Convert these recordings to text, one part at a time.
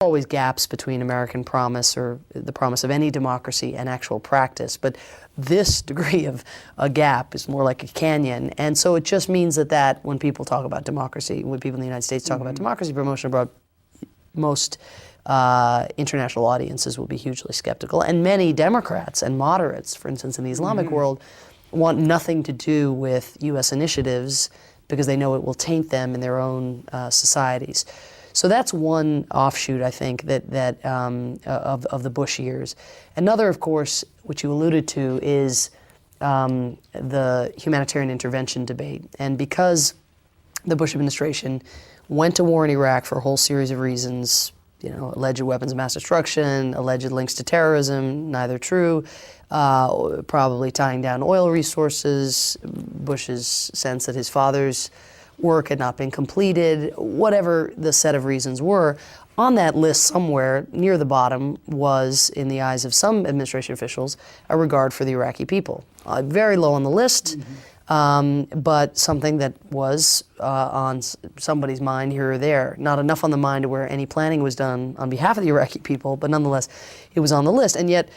always gaps between American promise or the promise of any democracy and actual practice, but this degree of a gap is more like a canyon. And so it just means that when people talk about democracy, when people in the United States talk about democracy promotion abroad, most international audiences will be hugely skeptical. And many Democrats and moderates, for instance, in the Islamic world, want nothing to do with U.S. initiatives because they know it will taint them in their own societies. So that's one offshoot, I think, of the Bush years. Another, of course, which you alluded to, is the humanitarian intervention debate. And because the Bush administration went to war in Iraq for a whole series of reasons, alleged weapons of mass destruction, alleged links to terrorism, neither true, probably tying down oil resources, Bush's sense that his father's work had not been completed, whatever the set of reasons were. On that list somewhere near the bottom was, in the eyes of some administration officials, a regard for the Iraqi people. Very low on the list, but something that was on somebody's mind here or there. Not enough on the mind to where any planning was done on behalf of the Iraqi people, but nonetheless, it was on the list. And yet,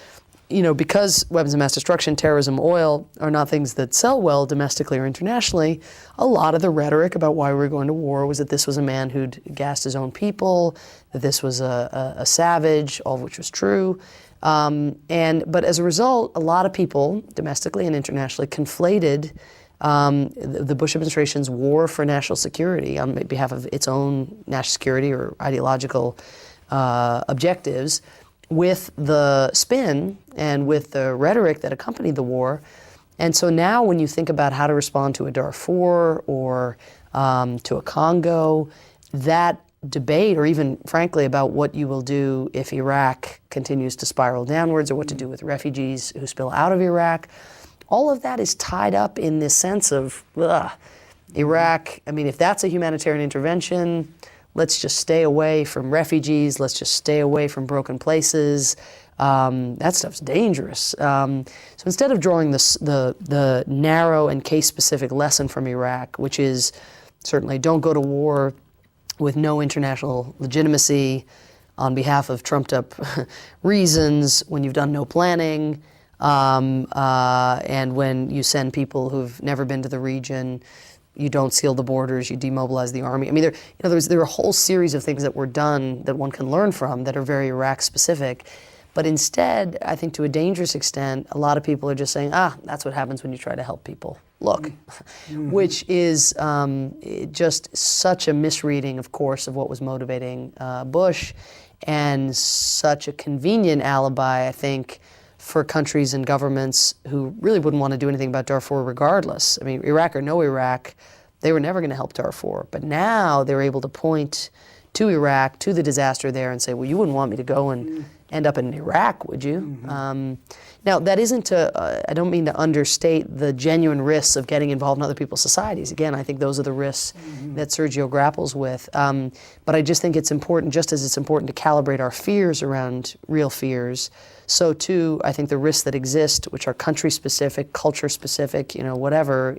because weapons of mass destruction, terrorism, oil are not things that sell well domestically or internationally, a lot of the rhetoric about why we were going to war was that this was a man who'd gassed his own people, that this was a savage, all of which was true. But as a result, a lot of people, domestically and internationally, conflated the Bush administration's war for national security on behalf of its own national security or ideological objectives with the spin and with the rhetoric that accompanied the war. And so now when you think about how to respond to a Darfur or to a Congo, that debate, or even frankly about what you will do if Iraq continues to spiral downwards, or what to do with refugees who spill out of Iraq, all of that is tied up in this sense of Iraq. I mean, if that's a humanitarian intervention, let's just stay away from refugees. Let's just stay away from broken places. That stuff's dangerous. So instead of drawing the narrow and case-specific lesson from Iraq, which is certainly don't go to war with no international legitimacy on behalf of trumped-up reasons when you've done no planning, and when you send people who've never been to the region, you don't seal the borders, you demobilize the army. I mean, in other words, there are a whole series of things that were done that one can learn from that are very Iraq-specific. But instead, I think to a dangerous extent, a lot of people are just saying, that's what happens when you try to help people. Look, which is just such a misreading, of course, of what was motivating Bush, and such a convenient alibi, I think, for countries and governments who really wouldn't want to do anything about Darfur regardless. I mean, Iraq or no Iraq, they were never going to help Darfur. But now they're able to point to Iraq, to the disaster there, and say, well, you wouldn't want me to go and end up in Iraq, would you? Now, that isn't I don't mean to understate the genuine risks of getting involved in other people's societies. Again, I think those are the risks that Sergio grapples with. But I just think it's important, just as it's important to calibrate our fears around real fears, so too, I think the risks that exist, which are country-specific, culture-specific, whatever,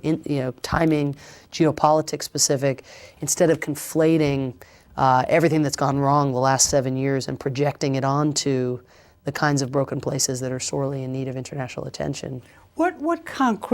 timing, geopolitics-specific, instead of conflating everything that's gone wrong the last 7 years and projecting it onto the kinds of broken places that are sorely in need of international attention. What concrete